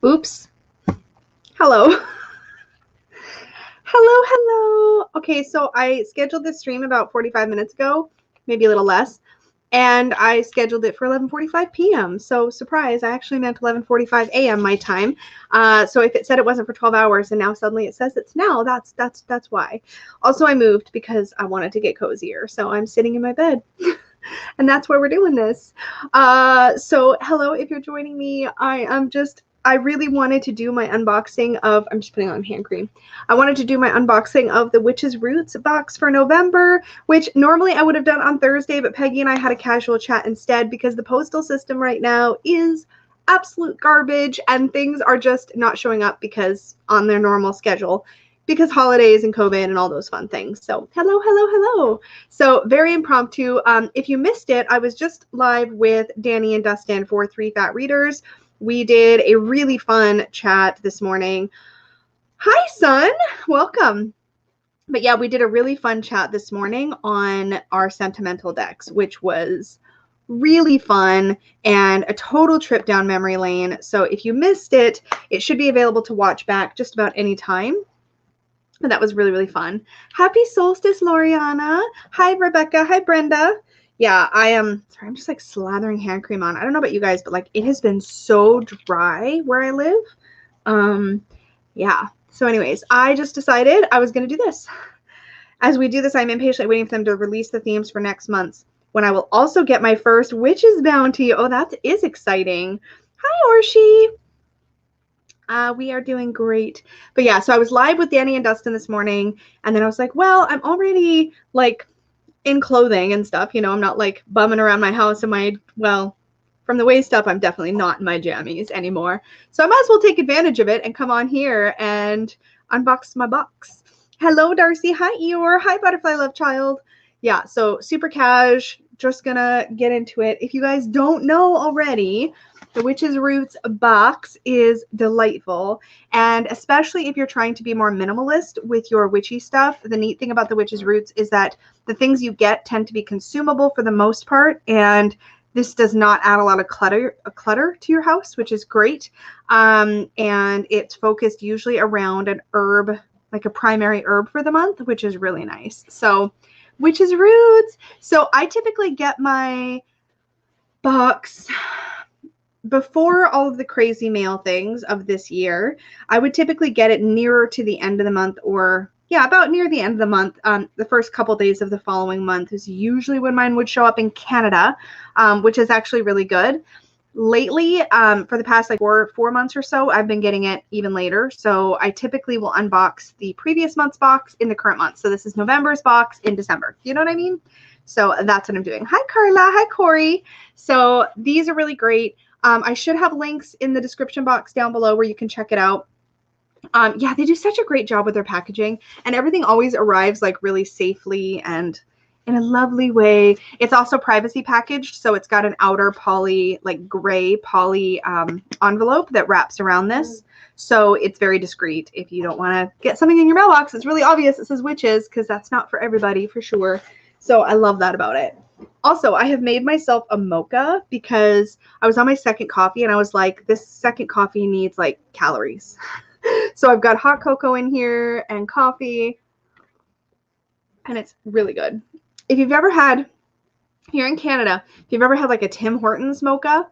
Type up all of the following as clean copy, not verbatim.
Oops. Hello. Hello. Okay, so I scheduled this stream about 45 minutes ago, maybe a little less, and I scheduled it for 11:45 p.m. So surprise, I actually meant 11:45 a.m. my time. So if it said it wasn't for 12 hours and now suddenly it says it's now, that's why. Also, I moved because I wanted to get cozier, so I'm sitting in my bed. And that's where we're doing this. So hello, if you're joining me, I really wanted to do my unboxing of, I'm just putting on hand cream. I wanted to do my unboxing of the Witch's Roots box for November, which normally I would have done on Thursday, but Peggy and I had a casual chat instead because the postal system right now is absolute garbage and things are just not showing up because on their normal schedule because holidays and COVID and all those fun things. So hello. So very impromptu. If you missed it, I was just live with Danny and Dustin for 3 Fat Readers. We did a really fun chat this morning. Hi, son. Welcome. But yeah, we did a really fun chat this morning on our sentimental decks, which was really fun and a total trip down memory lane. So if you missed it, it should be available to watch back just about any time. And that was really fun. Happy solstice, Loriana. Hi, Rebecca. Hi, Brenda. Yeah, I'm just like slathering hand cream on. I don't know about you guys, but like it has been so dry where I live. Yeah. So anyways, I just decided I was going to do this. As we do this, I'm impatiently waiting for them to release the themes for next month when I will also get my first Witch's Bounty. Oh, that is exciting. Hi, Orshi. We are doing great. But yeah, so I was live with Danny and Dustin this morning, and then I was like, well, I'm already like in clothing and stuff, you know, I'm not like bumming around my house in my, well, from the waist up, I'm definitely not in my jammies anymore. So I might as well take advantage of it and come on here and unbox my box. Hello, Darcy. Hi, Eeyore. Hi, Butterfly Love Child. Yeah, so super cash, just gonna get into it. If you guys don't know already, the Witch's Roots box is delightful, and especially if you're trying to be more minimalist with your witchy stuff, the neat thing about the Witch's Roots is that the things you get tend to be consumable for the most part, and this does not add a lot of clutter to your house, which is great. And it's focused usually around an herb, like a primary herb for the month, which is really nice. So Witch's Roots. So I typically get my box before all of the crazy mail things of this year. I would typically get it nearer to the end of the month, or yeah, about near the end of the month. The first couple days of the following month is usually when mine would show up in Canada, which is actually really good. Lately, for the past like four months or so, I've been getting it even later. So I typically will unbox the previous month's box in the current month. So this is November's box in December. You know what I mean? So that's what I'm doing. Hi, Carla. Hi, Corey. So these are really great. I should have links in the description box down below where you can check it out. Yeah, they do such a great job with their packaging, and everything always arrives like really safely and in a lovely way. It's also privacy packaged, so it's got an outer poly, like gray poly envelope that wraps around this. So it's very discreet. If you don't want to get something in your mailbox, it's really obvious it says witches, because that's not for everybody for sure. So I love that about it. Also, I have made myself a mocha because I was on my second coffee and I was like, this second coffee needs like calories. So I've got hot cocoa in here and coffee, and it's really good. If you've ever had, here in Canada, if you've ever had like a Tim Hortons mocha,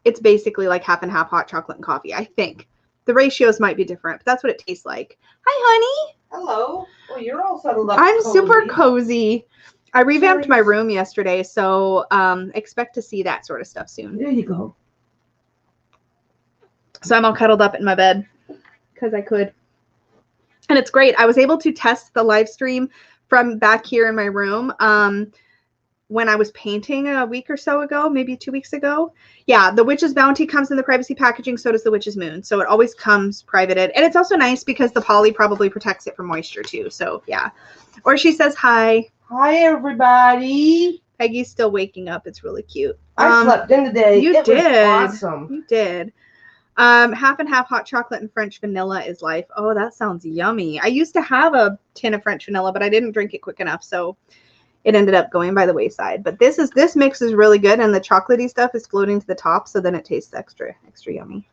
it's basically like half and half hot chocolate and coffee, I think. The ratios might be different, but that's what it tastes like. Hi, honey. Hello. Well, you're all settled up. I'm super cozy. I revamped my room yesterday, so expect to see that sort of stuff soon. There you go. So I'm all cuddled up in my bed because I could. And it's great. I was able to test the live stream from back here in my room when I was painting a week or so ago, maybe 2 weeks ago. Yeah, the Witch's Bounty comes in the privacy packaging, so does the Witch's Moon. So it always comes privated. And it's also nice because the poly probably protects it from moisture too. So yeah. Or she says hi. Hi, everybody. Peggy's still waking up. It's really cute. I slept in today. You did. Was awesome. You did. Half and half hot chocolate and French vanilla is life. Oh, that sounds yummy. I used to have a tin of French vanilla, but I didn't drink it quick enough, so it ended up going by the wayside. But this mix is really good, and the chocolatey stuff is floating to the top, so then it tastes extra yummy.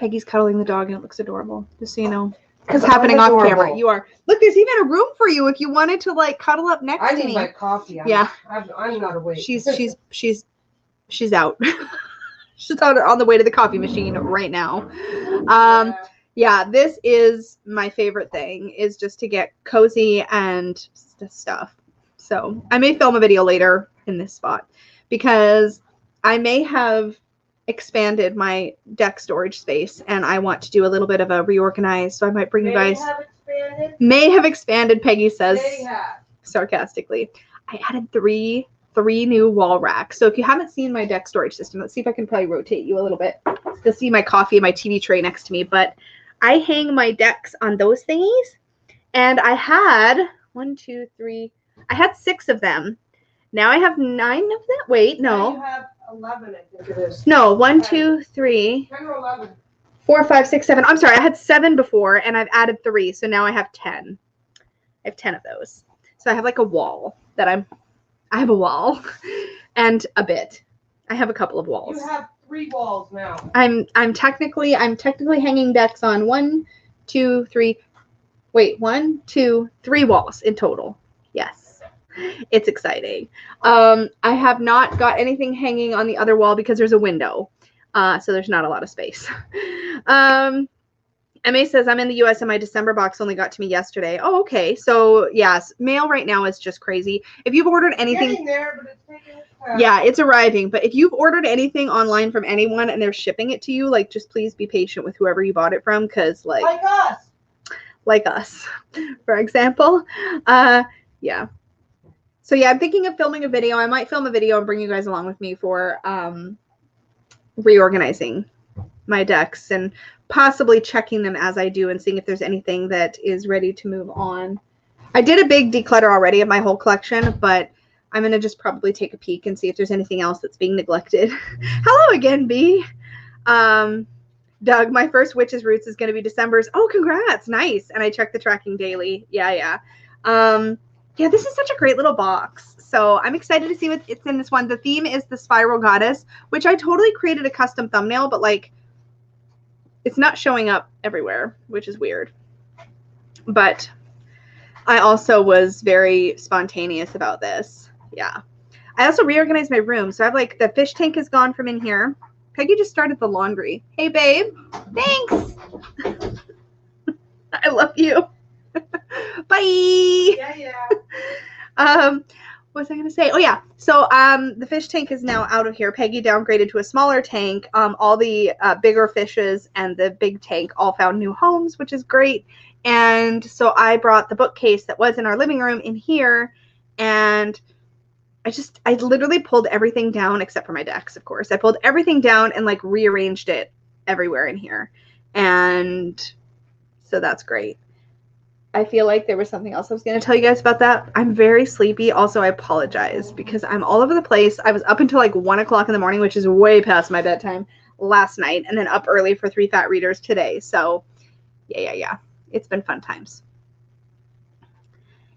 Peggy's cuddling the dog and it looks adorable. Just so you know. Because It's happening I'm off camera. adorable. You are. Look, there's even a room for you if you wanted to like cuddle up next I to need me. my coffee. Yeah. I'm not awake. She's out. She's out on the way to the coffee machine right now. Yeah, this is my favorite thing, is just to get cozy and stuff. So I may film a video later in this spot because I may have expanded my deck storage space and I want to do a little bit of a reorganize. So I might bring you guys. May have expanded, Peggy says sarcastically. I added three new wall racks. So if you haven't seen my deck storage system, let's see if I can probably rotate you a little bit. You'll see my coffee and my TV tray next to me, but I hang my decks on those thingies, and I had 6 of them. Now I have 9 of them. Wait, no. You have 11, I think it is. No, 1, 2, 3, 10 or 11. 4, 5, 6, 7. I'm sorry, I had 7 before, and I've added 3, so now I have 10. I have 10 of those. So I have like a wall that I have a wall and a bit. I have a couple of walls. You have 3 walls now. I'm technically hanging decks on 1, 2, 3. Wait, 1, 2, 3 walls in total. Yes. It's exciting. I have not got anything hanging on the other wall because there's a window. So there's not a lot of space. MA says, I'm in the US and my December box only got to me yesterday. Oh, okay. So yes, mail right now is just crazy. If you've ordered anything. Getting there, but it's taking its time. Yeah, it's arriving. But if you've ordered anything online from anyone and they're shipping it to you, like, just please be patient with whoever you bought it from, because like us, for example. Yeah. So yeah, I'm thinking of filming a video. I might film a video and bring you guys along with me for reorganizing my decks and possibly checking them as I do and seeing if there's anything that is ready to move on. I did a big declutter already of my whole collection, but I'm going to just probably take a peek and see if there's anything else that's being neglected. Hello again, B. Doug, my first Witch's Roots is going to be December's. Oh, congrats. Nice. And I check the tracking daily. Yeah. Yeah, this is such a great little box. So I'm excited to see what it's in this one. The theme is the Spiral Goddess, which I totally created a custom thumbnail, but like it's not showing up everywhere, which is weird. But I also was very spontaneous about this. Yeah. I also reorganized my room. So I have like the fish tank is gone from in here. Peggy just started the laundry. Hey, babe. Thanks. I love you. Bye. Yeah. What was I going to say? Oh, yeah. So the fish tank is now out of here. Peggy downgraded to a smaller tank. All the bigger fishes and the big tank all found new homes, which is great. And so I brought the bookcase that was in our living room in here, and I literally pulled everything down except for my decks, of course. I pulled everything down and like rearranged it everywhere in here. And so that's great. I feel like there was something else I was going to tell you guys about that. I'm very sleepy. Also, I apologize because I'm all over the place. I was up until like 1 o'clock in the morning, which is way past my bedtime last night, and then up early for 3 Fat Readers today. So yeah. It's been fun times.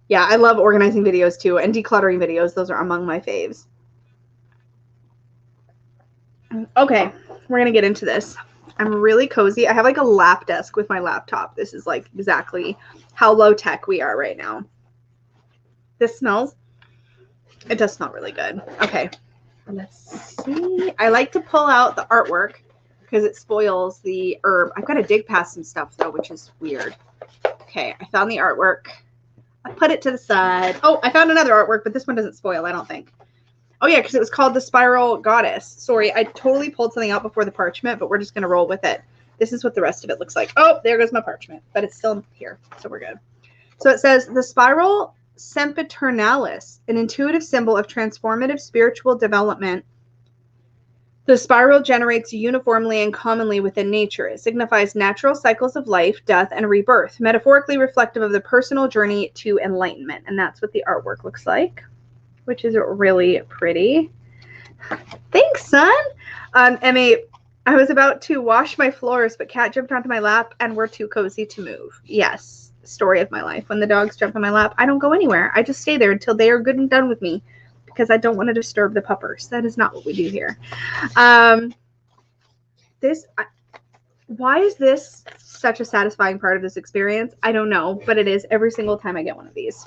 Yeah, I love organizing videos too, and decluttering videos. Those are among my faves. Okay, we're going to get into this. I'm really cozy. I have like a lap desk with my laptop. This is like exactly how low tech we are right now. This smells, it does smell really good. Okay, let's see. I like to pull out the artwork because it spoils the herb. I've got to dig past some stuff though, which is weird. Okay, I found the artwork. I put it to the side. Oh, I found another artwork, but this one doesn't spoil, I don't think. Oh yeah, because it was called the Spiral Goddess. Sorry, I totally pulled something out before the parchment, but we're just going to roll with it. This is what the rest of it looks like. Oh, there goes my parchment, but it's still here, so we're good. So it says, the Spiral Sempiternalis, an intuitive symbol of transformative spiritual development. The spiral generates uniformly and commonly within nature. It signifies natural cycles of life, death, and rebirth, metaphorically reflective of the personal journey to enlightenment. And that's what the artwork looks like, which is really pretty. Thanks, son. Emmy, I was about to wash my floors, but Kat jumped onto my lap and we're too cozy to move. Yes, story of my life. When the dogs jump on my lap, I don't go anywhere. I just stay there until they are good and done with me because I don't want to disturb the puppers. That is not what we do here. Why is this such a satisfying part of this experience? I don't know, but it is every single time I get one of these.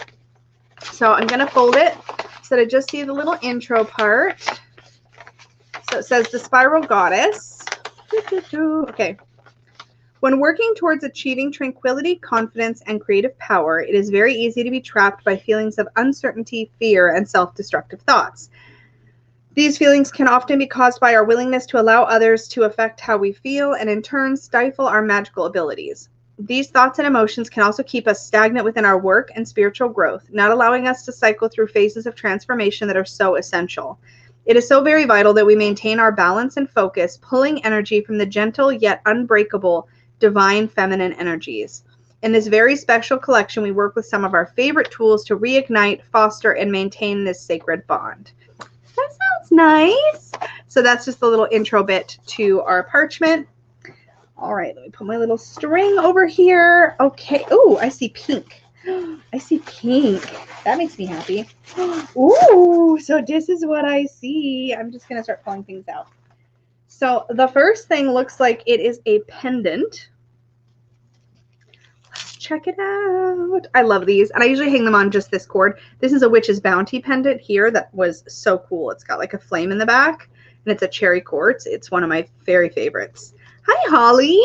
So I'm going to fold it so that I just see the little intro part. So it says the Spiral Goddess. Okay. When working towards achieving tranquility, confidence, and creative power, it is very easy to be trapped by feelings of uncertainty, fear, and self-destructive thoughts. These feelings can often be caused by our willingness to allow others to affect how we feel and in turn stifle our magical abilities. These thoughts and emotions can also keep us stagnant within our work and spiritual growth, not allowing us to cycle through phases of transformation that are so essential. It is so very vital that we maintain our balance and focus, pulling energy from the gentle yet unbreakable divine feminine energies. In this very special collection, we work with some of our favorite tools to reignite, foster, and maintain this sacred bond. That sounds nice. So that's just a little intro bit to our parchment. All right, let me put my little string over here. Okay. Oh, I see pink. I see pink. That makes me happy. Ooh, so this is what I see. I'm just going to start pulling things out. So the first thing looks like it is a pendant. Let's check it out. I love these, and I usually hang them on just this cord. This is a Witch's Bounty pendant here that was so cool. It's got like a flame in the back, and it's a cherry quartz. It's one of my very favorites. Hi, Holly.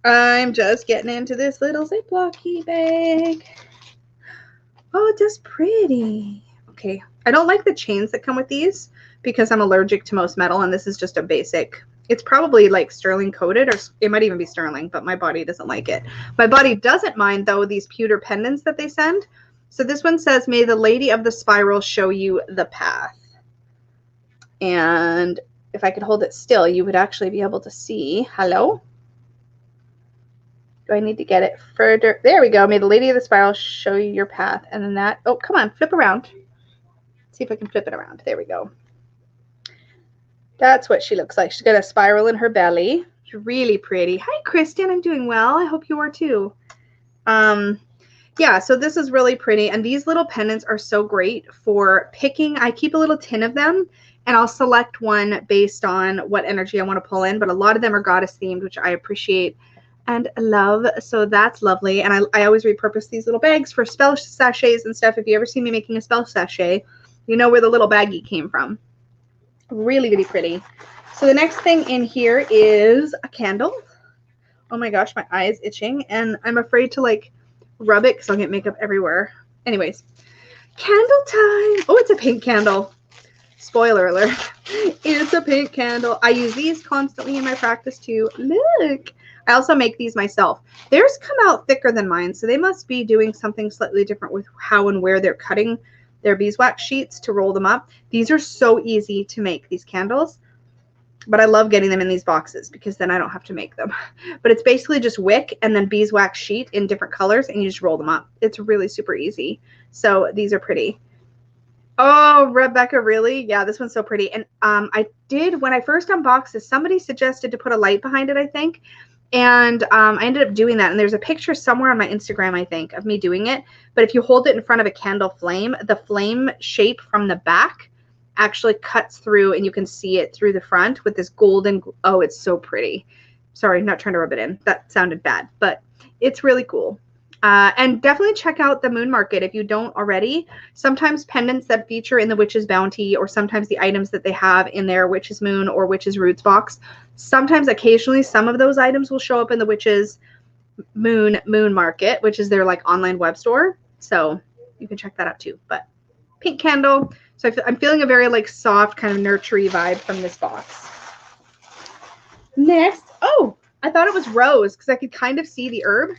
I'm just getting into this little Ziploc bag. Oh, it's just pretty. Okay, I don't like the chains that come with these because I'm allergic to most metal, and this is just a basic. It's probably like sterling coated, or it might even be sterling, but my body doesn't like it. My body doesn't mind, though, these pewter pendants that they send. So this one says, may the Lady of the Spiral show you the path. And if I could hold it still, you would actually be able to see. Hello? Do I need to get it further? There we go. May the Lady of the Spiral show you your path. And then that, oh, come on, flip around. See if I can flip it around. There we go. That's what she looks like. She's got a spiral in her belly. She's really pretty. Hi, Kristen. I'm doing well. I hope you are too. Yeah, so this is really pretty. And these little pendants are so great for picking. I keep a little tin of them, and I'll select one based on what energy I want to pull in. But a lot of them are goddess themed, which I appreciate and love. So that's lovely. And I always repurpose these little bags for spell sachets and stuff. If you ever see me making a spell sachet, you know where the little baggie came from. Really, really pretty. So the next thing in here is a candle. Oh my gosh, my eye is itching, and I'm afraid to like rub it because I'll get makeup everywhere. Anyways, candle time. Oh, it's a pink candle. Spoiler alert. It's a pink candle. I use these constantly in my practice too. Look. I also make these myself. Theirs come out thicker than mine, so they must be doing something slightly different with how and where they're cutting their beeswax sheets to roll them up. These are so easy to make, these candles, but I love getting them in these boxes because then I don't have to make them. But it's basically just wick and then beeswax sheet in different colors, and you just roll them up. It's really super easy. So these are pretty. Oh, Rebecca, really? Yeah, this one's so pretty. And I did, when I first unboxed this, somebody suggested to put a light behind it, I think. And I ended up doing that. And there's a picture somewhere on my Instagram, I think, of me doing it. But if you hold it in front of a candle flame, the flame shape from the back actually cuts through, and you can see it through the front with this golden. Oh, it's so pretty. Sorry, not trying to rub it in. That sounded bad, but it's really cool. And definitely check out the Moon Market if you don't already. Sometimes pendants that feature in the Witch's Bounty, or sometimes the items that they have in their Witch's Moon or Witch's Roots box, sometimes occasionally some of those items will show up in the Witch's Moon Market, which is their like online web store. So you can check that out too. But pink candle. So I'm feeling a very like soft kind of nurtury vibe from this box. Next, oh, I thought it was rose because I could kind of see the herb.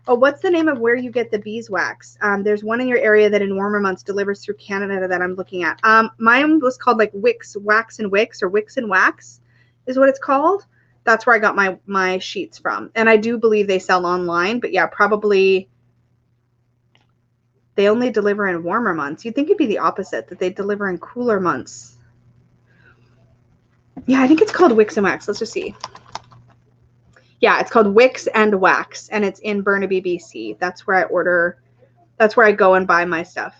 Oh, what's the name of where you get the beeswax? There's one in your area that in warmer months delivers through Canada that I'm looking at. Mine was called like Wax and Wicks, or Wicks and Wax is what it's called. That's where I got my sheets from. And I do believe they sell online, but yeah, probably they only deliver in warmer months. You'd think it'd be the opposite, that they deliver in cooler months. Yeah, I think it's called Wicks and Wax. Let's just see. Yeah, it's called Wicks and Wax, and it's in Burnaby, BC. That's where I order. That's where I go and buy my stuff.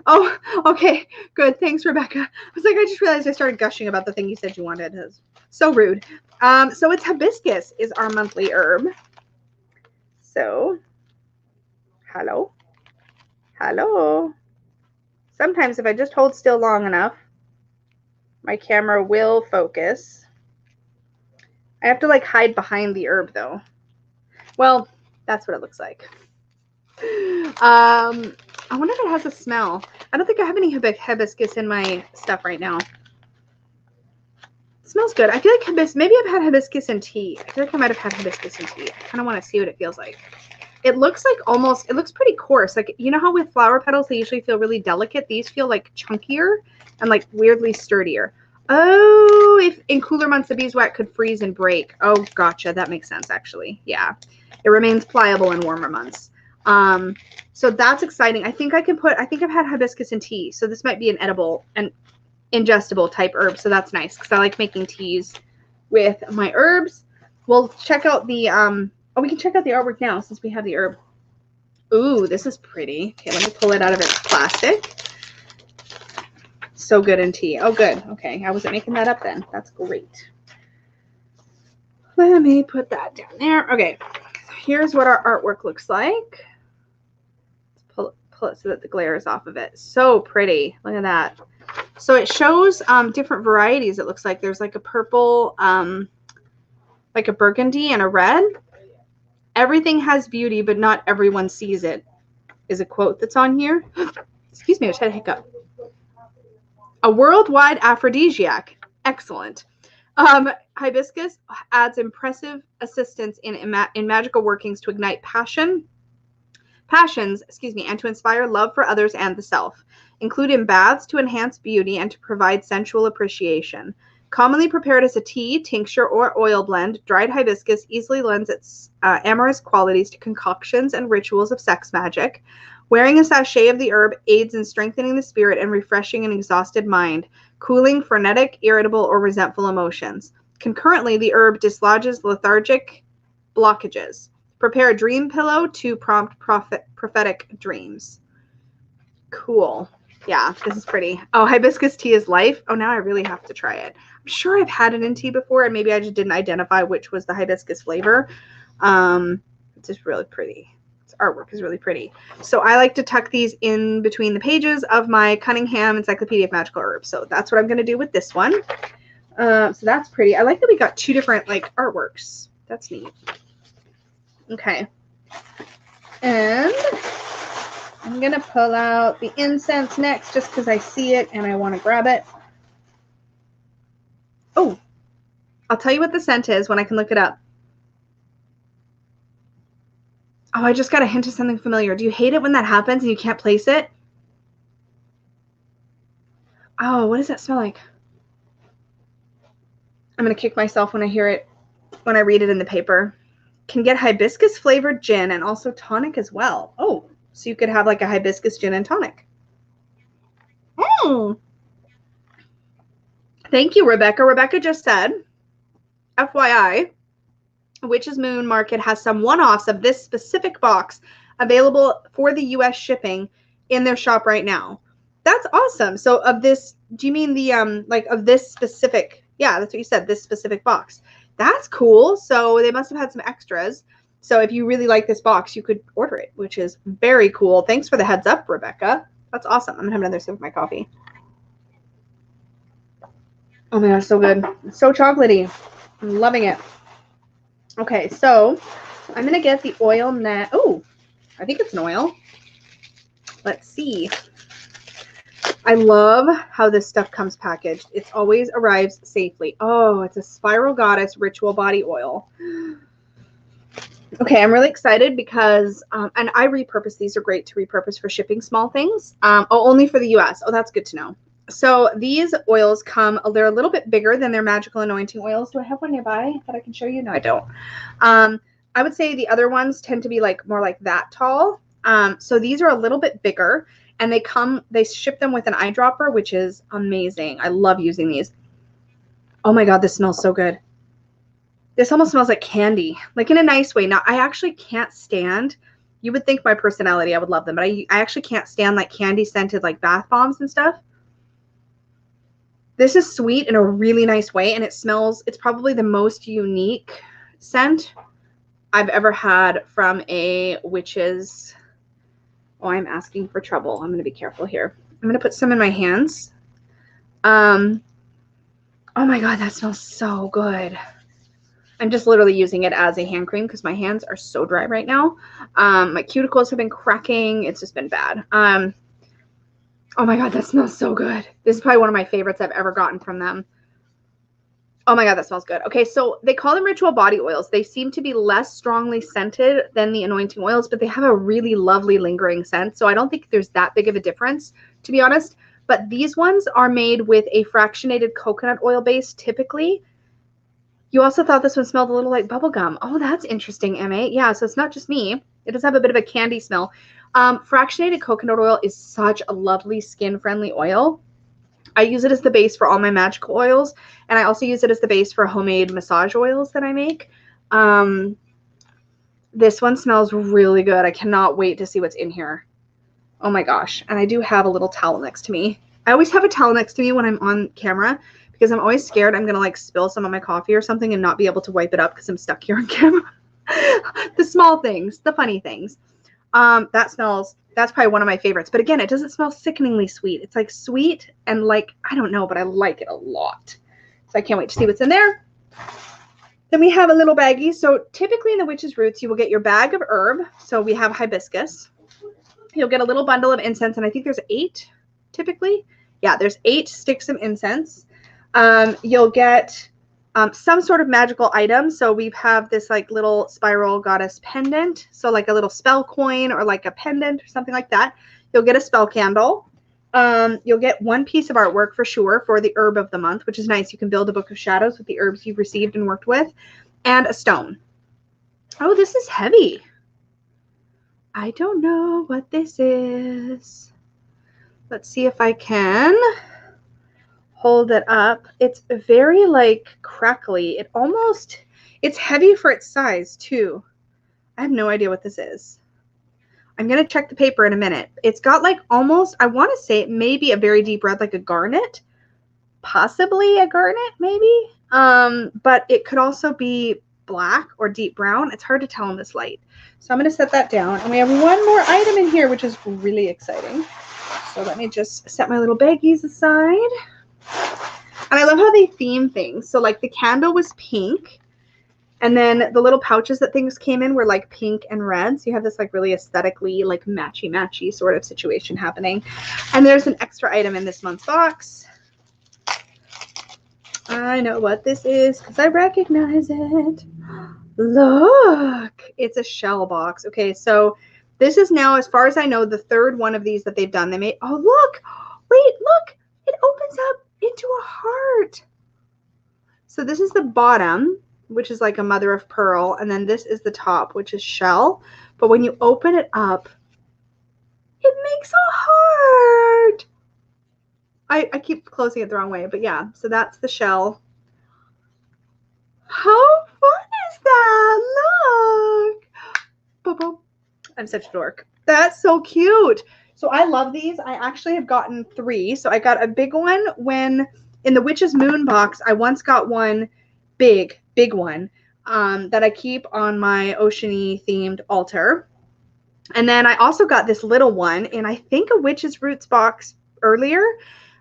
Oh, okay, good. Thanks, Rebecca. I was like, I just realized I started gushing about the thing you said you wanted. It was so rude. So it's hibiscus is our monthly herb. So, hello, hello. Sometimes if I just hold still long enough, my camera will focus. I have to like hide behind the herb though. Well, that's what it looks like. I wonder if it has a smell. I don't think I have any hibiscus in my stuff right now. It smells good. I feel like maybe I've had hibiscus in tea. I feel like I might have had hibiscus in tea. I kind of want to see what it feels like. It looks like it looks pretty coarse. Like, you know how with flower petals, they usually feel really delicate? These feel like chunkier and like weirdly sturdier. Oh, if in cooler months the beeswax could freeze and break. Oh, gotcha. That makes sense, actually. Yeah. It remains pliable in warmer months. So that's exciting. I think I've had hibiscus in tea. So this might be an edible and ingestible type herb. So that's nice because I like making teas with my herbs. We'll check out the, we can check out the artwork now since we have the herb. Ooh, this is pretty. Okay, let me pull it out of its plastic. So good in tea. Oh, good. Okay, I wasn't making that up then. That's great. Let me put that down there. Okay, here's what our artwork looks like. Let's pull it so that the glare is off of it. So pretty. Look at that. So it shows different varieties. It looks like there's like a purple, like a burgundy and a red. Everything has beauty, but not everyone sees it, is a quote that's on here. Excuse me, I just had a hiccup. A worldwide aphrodisiac. Excellent. Hibiscus adds impressive assistance in magical workings to ignite passions, and to inspire love for others and the self. Include in baths to enhance beauty and to provide sensual appreciation. Commonly prepared as a tea, tincture, or oil blend, dried hibiscus easily lends its amorous qualities to concoctions and rituals of sex magic. Wearing a sachet of the herb aids in strengthening the spirit and refreshing an exhausted mind, cooling frenetic, irritable, or resentful emotions. Concurrently, the herb dislodges lethargic blockages. Prepare a dream pillow to prompt prophetic dreams. Cool. Yeah, this is pretty. Oh, hibiscus tea is life. Oh, now I really have to try it. I'm sure I've had it in tea before, and maybe I just didn't identify which was the hibiscus flavor. It's just really pretty. Its artwork is really pretty. So I like to tuck these in between the pages of my Cunningham Encyclopedia of Magical Herbs. So that's what I'm going to do with this one. So that's pretty. I like that we got two different like artworks. That's neat. Okay. And I'm going to pull out the incense next just because I see it and I want to grab it. Oh, I'll tell you what the scent is when I can look it up. Oh, I just got a hint of something familiar. Do you hate it when that happens and you can't place it? Oh, what does that smell like? I'm going to kick myself when I hear it, when I read it in the paper. Can get hibiscus flavored gin and also tonic as well. Oh, so you could have like a hibiscus gin and tonic. Thank you, Rebecca. Rebecca just said, FYI, Witch's Moon Market has some one-offs of this specific box available for the US shipping in their shop right now. That's awesome. So of this, do you mean the like of this specific? Yeah, that's what you said, this specific box. That's cool. So they must have had some extras. So if you really like this box, you could order it, which is very cool. Thanks for the heads up, Rebecca. That's awesome. I'm gonna have another sip of my coffee. Oh my gosh, so good. It's so chocolatey. I'm loving it. Okay, so I'm going to get the oil net. Oh, I think it's an oil. Let's see. I love how this stuff comes packaged. It always arrives safely. Oh, it's a Spiral Goddess Ritual Body Oil. Okay, I'm really excited because, and I repurpose these. Are great to repurpose for shipping small things. Only for the US. Oh, that's good to know. So these oils they're a little bit bigger than their magical anointing oils. Do I have one nearby that I can show you? No, I don't. I would say the other ones tend to be like more like that tall. So these are a little bit bigger and they ship them with an eyedropper, which is amazing. I love using these. Oh my God, this smells so good. This almost smells like candy, like in a nice way. Now I actually can't stand You would think my personality, I would love them, but I actually can't stand like candy scented like bath bombs and stuff. This is sweet in a really nice way, and it smells, it's probably the most unique scent I've ever had from a witch's. Oh, I'm asking for trouble. I'm going to be careful here. I'm going to put some in my hands. Oh my God, that smells so good. I'm just literally using it as a hand cream because my hands are so dry right now. My cuticles have been cracking. It's just been bad. Oh my God, that smells so good. This is probably one of my favorites I've ever gotten from them. Oh my God, that smells good. Okay, so they call them ritual body oils. They seem to be less strongly scented than the anointing oils, but they have a really lovely lingering scent. So I don't think there's that big of a difference, to be honest. But these ones are made with a fractionated coconut oil base typically. You also thought this one smelled a little like bubblegum. Oh, that's interesting, MA. Yeah, so it's not just me. It does have a bit of a candy smell. Fractionated coconut oil is such a lovely skin-friendly oil. I use it as the base for all my magical oils, and I also use it as the base for homemade massage oils that I make. This one smells really good. I cannot wait to see what's in here. Oh my gosh. And I do have a little towel next to me. I always have a towel next to me when I'm on camera because I'm always scared I'm going to like spill some of my coffee or something and not be able to wipe it up because I'm stuck here on camera. The small things, the funny things. That smells, that's probably one of my favorites. But again, it doesn't smell sickeningly sweet. It's like sweet and like, I don't know, but I like it a lot. So I can't wait to see what's in there. Then we have a little baggie. So typically in the witch's roots, you will get your bag of herb. So we have hibiscus. You'll get a little bundle of incense, and I think there's 8 typically. Yeah, there's 8 sticks of incense. You'll get some sort of magical item. So we have this like little spiral goddess pendant. So like a little spell coin or like a pendant or something like that. You'll get a spell candle. You'll get 1 piece of artwork for sure for the herb of the month, which is nice. You can build a book of shadows with the herbs you've received and worked with, and a stone. Oh, this is heavy. I don't know what this is. Let's see if I can hold it up. It's very like crackly. It's heavy for its size too. I have no idea what this is. I'm going to check the paper in a minute. It's got like almost, I want to say it may be a very deep red, like a garnet, possibly a garnet maybe. But it could also be black or deep brown. It's hard to tell in this light. So I'm going to set that down. And we have one more item in here, which is really exciting. So let me just set my little baggies aside. And I love how they theme things. So like the candle was pink. And then the little pouches that things came in were like pink and red. So you have this like really aesthetically like matchy sort of situation happening. And there's an extra item in this month's box. I know what this is because I recognize it. Look, it's a shell box. Okay, so this is now, as far as I know, the 3rd one of these that they've done. They made, oh, look, wait, look, it opens up into a heart. So this is the bottom, which is like a mother of pearl. And then this is the top, which is shell. But when you open it up, it makes a heart. I keep closing it the wrong way, but yeah, so that's the shell. How fun is that? Look. Boop, boop. I'm such a dork. That's so cute. So I love these. I actually have gotten 3. So I got a big one when in the Witch's Moon box, I once got one big one that I keep on my oceany themed altar. And then I also got this little one in I think a Witch's Roots box earlier.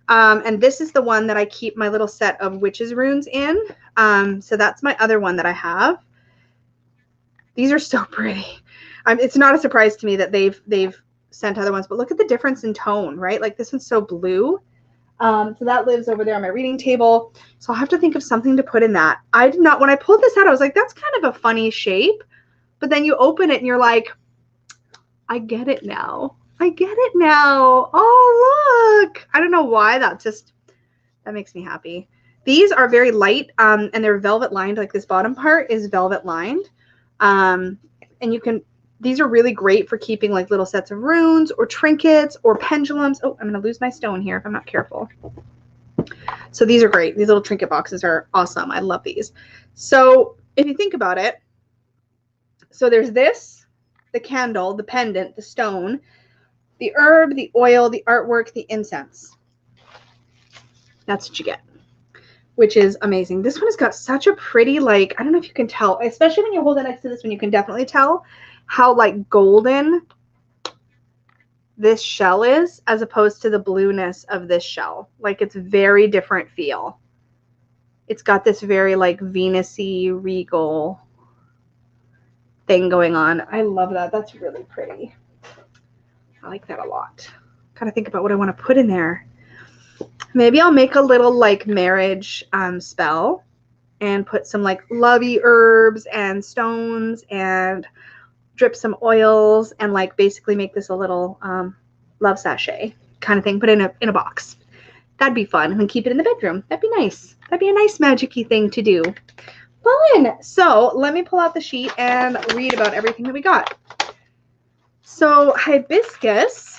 And this is the one that I keep my little set of witches runes in. So that's my other one that I have. These are so pretty. It's not a surprise to me that they've sent other ones, but look at the difference in tone, right? Like this one's so blue. So that lives over there on my reading table. So I'll have to think of something to put in that. I did not, when I pulled this out, I was like, that's kind of a funny shape. But then you open it and you're like, I get it now. I get it now. Oh, look. I don't know why. That makes me happy. These are very light and they're velvet lined. Like this bottom part is velvet lined. And these are really great for keeping like little sets of runes or trinkets or pendulums. Oh, I'm going to lose my stone here if I'm not careful. So these are great. These little trinket boxes are awesome. I love these. So if you think about it, so there's this. the candle, the pendant, the stone, the herb, the oil, the artwork, the incense. That's what you get, which is amazing. This one has got such a pretty, like, I don't know if you can tell, especially when you hold it next to this one, you can definitely tell how like golden this shell is as opposed to the blueness of this shell. Like, it's very different feel. It's got this very like Venus-y, regal thing going on. I love that. That's really pretty. I like that a lot. Gotta think about what I want to put in there. Maybe I'll make a little like marriage spell and put some like lovey herbs and stones and drip some oils and like basically make this a little love sachet kind of thing, put in a box. That'd be fun. And keep it in the bedroom. That'd be nice. That'd be a nice magic-y thing to do. Fun. So let me pull out the sheet and read about everything that we got. So hibiscus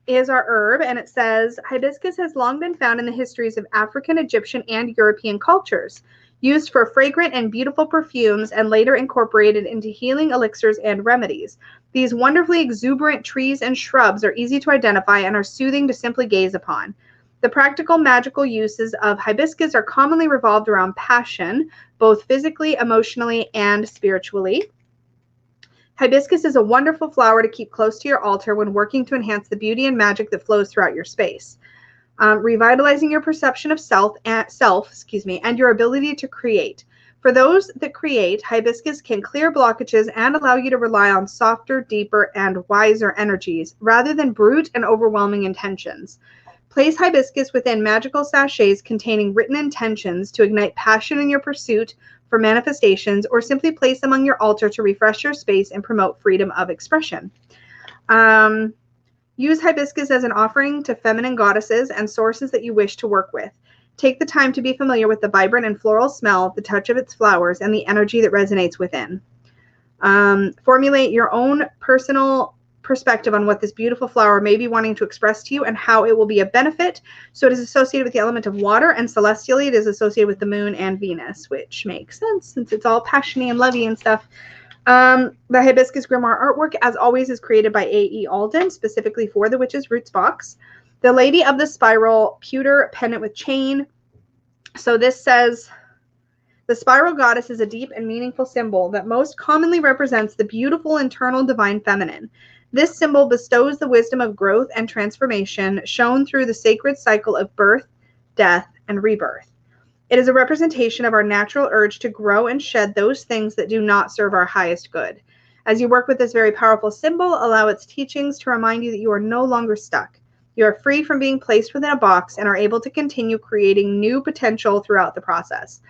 is our herb, and it says hibiscus has long been found in the histories of African, Egyptian, and European cultures, used for fragrant and beautiful perfumes and later incorporated into healing elixirs and remedies. These wonderfully exuberant trees and shrubs are easy to identify and are soothing to simply gaze upon. The practical magical uses of hibiscus are commonly revolved around passion, both physically, emotionally, and spiritually. Hibiscus is a wonderful flower to keep close to your altar when working to enhance the beauty and magic that flows throughout your space. Revitalizing your perception of self, and your ability to create. For those that create, hibiscus can clear blockages and allow you to rely on softer, deeper, and wiser energies rather than brute and overwhelming intentions. Place hibiscus within magical sachets containing written intentions to ignite passion in your pursuit for manifestations, or simply place them on your altar to refresh your space and promote freedom of expression. Use hibiscus as an offering to feminine goddesses and sources that you wish to work with. Take the time to be familiar with the vibrant and floral smell, the touch of its flowers, and the energy that resonates within. Formulate your own personal perspective on what this beautiful flower may be wanting to express to you and how it will be a benefit. So it is associated with the element of water, and celestially it is associated with the moon and Venus, which makes sense since it's all passion-y and lovey and stuff. The Hibiscus Grimoire artwork, as always, is created by A.E. Alden, specifically for the Witch's Roots box. The Lady of the Spiral Pewter pendant with chain. So this says, the spiral goddess is a deep and meaningful symbol that most commonly represents the beautiful internal divine feminine. This symbol bestows the wisdom of growth and transformation shown through the sacred cycle of birth, death, and rebirth. It is a representation of our natural urge to grow and shed those things that do not serve our highest good. As you work with this very powerful symbol, allow its teachings to remind you that you are no longer stuck. You are free from being placed within a box and are able to continue creating new potential throughout the process.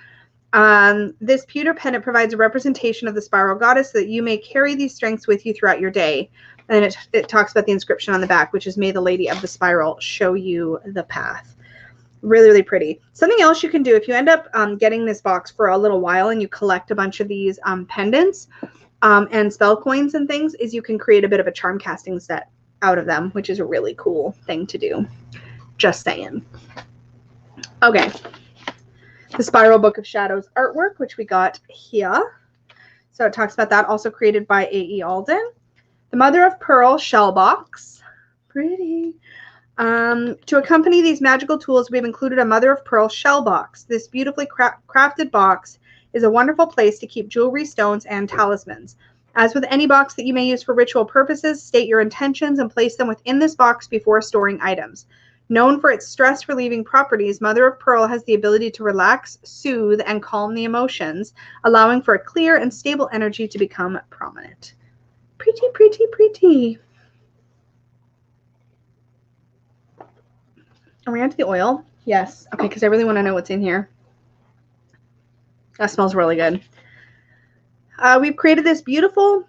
This pewter pendant provides a representation of the spiral goddess so that you may carry these strengths with you throughout your day. And it talks about the inscription on the back, which is, "May the Lady of the Spiral show you the path." Really, really pretty. Something else you can do if you end up getting this box for a little while and you collect a bunch of these pendants and spell coins and things, is you can create a bit of a charm casting set out of them, which is a really cool thing to do. Just saying. Okay. The Spiral Book of Shadows artwork, which we got here. So it talks about that, also created by A.E. Alden. The Mother of Pearl shell box. Pretty. To accompany these magical tools, we've included a Mother of Pearl shell box. This beautifully crafted box is a wonderful place to keep jewelry, stones, and talismans. As with any box that you may use for ritual purposes, state your intentions and place them within this box before storing items. Known for its stress-relieving properties, Mother of Pearl has the ability to relax, soothe, and calm the emotions, allowing for a clear and stable energy to become prominent. Pretty, pretty, pretty. Are we onto the oil? Yes. Okay, because I really want to know what's in here. That smells really good. We've created this beautiful,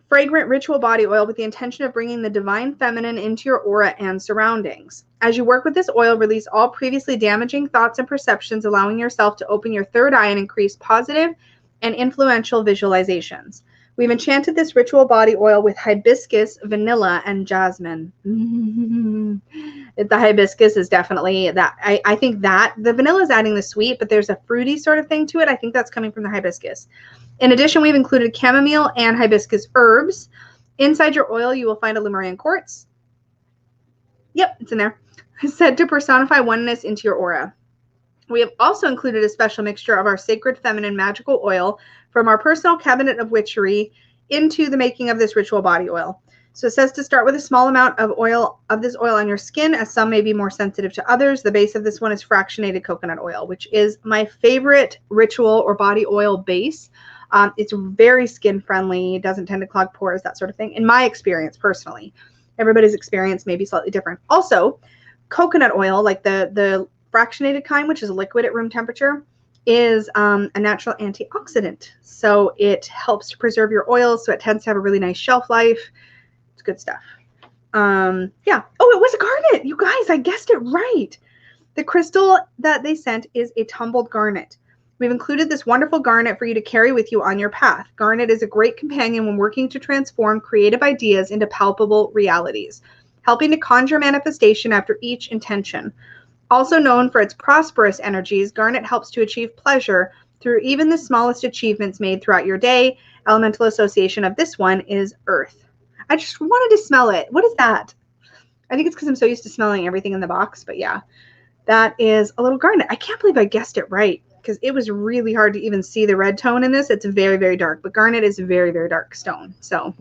fragrant ritual body oil with the intention of bringing the divine feminine into your aura and surroundings. As you work with this oil, release all previously damaging thoughts and perceptions, allowing yourself to open your third eye and increase positive and influential visualizations. We've enchanted this ritual body oil with hibiscus, vanilla, and jasmine. The hibiscus is definitely that. I think that the vanilla is adding the sweet, but there's a fruity sort of thing to it. I think that's coming from the hibiscus. In addition, we've included chamomile and hibiscus herbs. Inside your oil, you will find a Lemurian quartz. Yep, it's in there. Said to personify oneness into your aura. We have also included a special mixture of our sacred feminine magical oil from our personal cabinet of witchery into the making of this ritual body oil. So it says to start with a small amount of this oil on your skin, as some may be more sensitive to others. The base of this one is fractionated coconut oil, which is my favorite ritual or body oil base. It's very skin friendly, doesn't tend to clog pores, that sort of thing. In my experience, personally, everybody's experience may be slightly different. Also, coconut oil, like the fractionated kind, which is liquid at room temperature, is a natural antioxidant. So it helps to preserve your oils. So it tends to have a really nice shelf life. It's good stuff. Yeah. Oh, it was a garnet. You guys, I guessed it right. The crystal that they sent is a tumbled garnet. We've included this wonderful garnet for you to carry with you on your path. Garnet is a great companion when working to transform creative ideas into palpable realities, helping to conjure manifestation after each intention. Also known for its prosperous energies, garnet helps to achieve pleasure through even the smallest achievements made throughout your day. Elemental association of this one is earth. I just wanted to smell it. What is that? I think it's because I'm so used to smelling everything in the box, but yeah, that is a little garnet. I can't believe I guessed it right because it was really hard to even see the red tone in this. It's very, very dark, but garnet is a very, very dark stone. So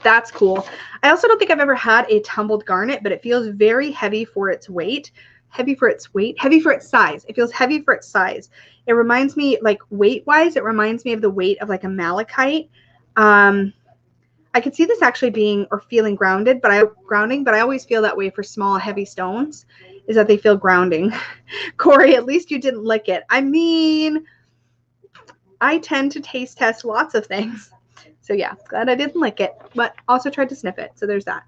that's cool. I also don't think I've ever had a tumbled garnet, but it feels very heavy for its weight. Heavy for its size. It feels heavy for its size. It reminds me, like weight-wise, it reminds me of the weight of like a malachite. I could see this actually being or feeling grounding, but I always feel that way for small, heavy stones, is that they feel grounding. Corey, at least you didn't lick it. I mean, I tend to taste test lots of things. So yeah, glad I didn't lick it, but also tried to sniff it. So there's that.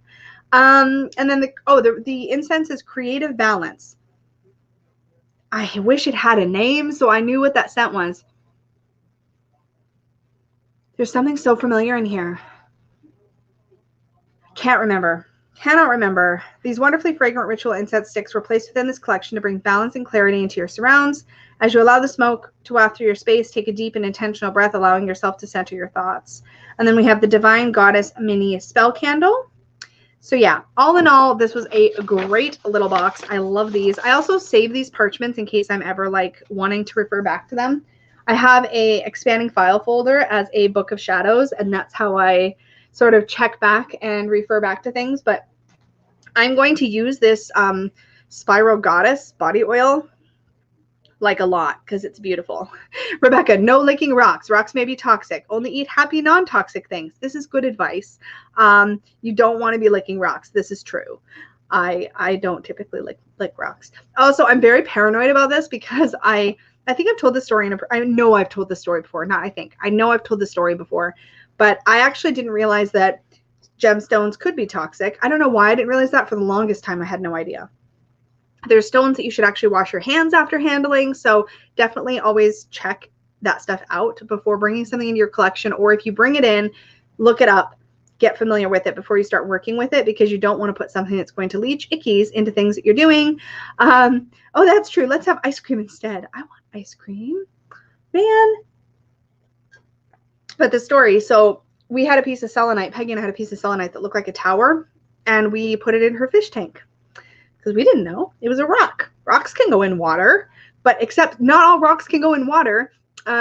And then the incense is creative balance. I wish it had a name so I knew what that scent was. There's something so familiar in here. Cannot remember. These wonderfully fragrant ritual incense sticks were placed within this collection to bring balance and clarity into your surrounds. As you allow the smoke to waft through your space, take a deep and intentional breath, allowing yourself to center your thoughts. And then we have the Divine Goddess mini spell candle. So yeah, all in all, this was a great little box. I love these. I also save these parchments in case I'm ever like wanting to refer back to them. I have a expanding file folder as a book of shadows, and that's how I sort of check back and refer back to things. But I'm going to use this Spiral Goddess body oil like a lot because it's beautiful. Rebecca, no licking rocks. Rocks may be toxic. Only eat happy, non-toxic things. This is good advice. You don't want to be licking rocks. This is true. I don't typically lick rocks. Also, I'm very paranoid about this because I think I've told this story I know I've told this story before. Not I think. I know I've told this story before, but I actually didn't realize that gemstones could be toxic. I don't know why I didn't realize that. For the longest time, I had no idea. There's stones that you should actually wash your hands after handling. So definitely always check that stuff out before bringing something into your collection. Or if you bring it in, look it up, get familiar with it before you start working with it, because you don't want to put something that's going to leach ickies into things that you're doing. Oh, that's true. Let's have ice cream instead. I want ice cream, man. But the story, so we had a piece of selenite. Peggy and I had a piece of selenite that looked like a tower, and we put it in her fish tank because we didn't know it was a rock. Rocks can go in water, but except not all rocks can go in water.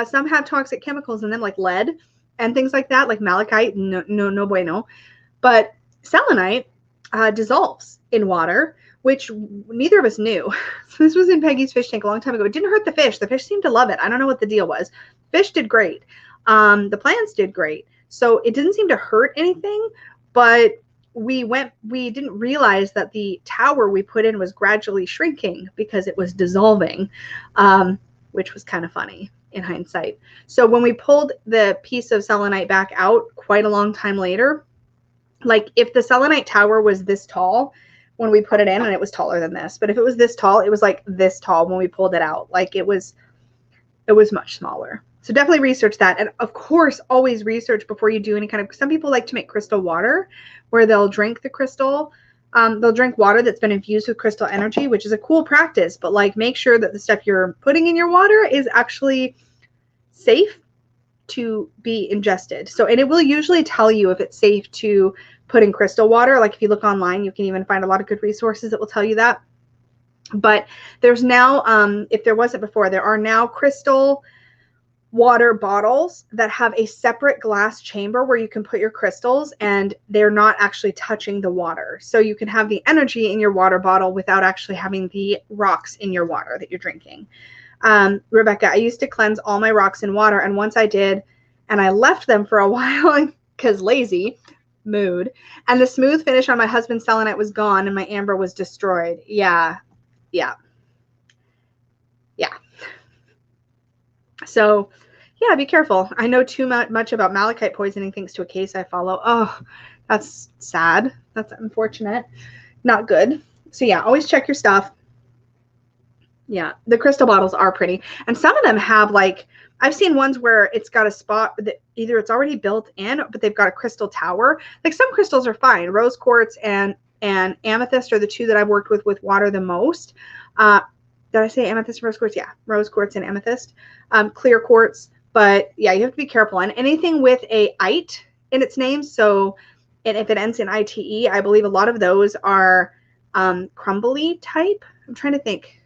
Some have toxic chemicals in them, like lead and things like that, like malachite. No bueno. But selenite dissolves in water, which neither of us knew. So this was in Peggy's fish tank a long time ago. It didn't hurt the fish. The fish seemed to love it. I don't know what the deal was. Fish did great. The plants did great. So it didn't seem to hurt anything, but we didn't realize that the tower we put in was gradually shrinking because it was dissolving, which was kind of funny in hindsight. So when we pulled the piece of selenite back out quite a long time later, like if the selenite tower was this tall when we put it in, and it was taller than this, but if it was this tall, it was like this tall when we pulled it out. Like it was much smaller. So definitely research that. And of course, always research before you do any kind of, some people like to make crystal water where they'll drink the crystal. They'll drink water that's been infused with crystal energy, which is a cool practice, but like make sure that the stuff you're putting in your water is actually safe to be ingested. So, and it will usually tell you if it's safe to put in crystal water. Like if you look online, you can even find a lot of good resources that will tell you that. But there's now, if there wasn't before, there are now crystal water bottles that have a separate glass chamber where you can put your crystals and they're not actually touching the water. So you can have the energy in your water bottle without actually having the rocks in your water that you're drinking. Rebecca, I used to cleanse all my rocks in water, and once I did, and I left them for a while because lazy, mood, and the smooth finish on my husband's selenite was gone and my amber was destroyed. Yeah. So yeah, be careful. I know too much about malachite poisoning thanks to a case I follow. Oh, that's sad. That's unfortunate. Not good. So yeah, always check your stuff. Yeah, the crystal bottles are pretty. And some of them have like, I've seen ones where it's got a spot that either it's already built in, but they've got a crystal tower. Like some crystals are fine. Rose quartz and amethyst are the two that I've worked with water the most. Did I say amethyst and rose quartz? Yeah, rose quartz and amethyst. Clear quartz. But yeah, you have to be careful. And anything with a "ite" in its name, so and if it ends in "ite," I believe a lot of those are crumbly type. I'm trying to think.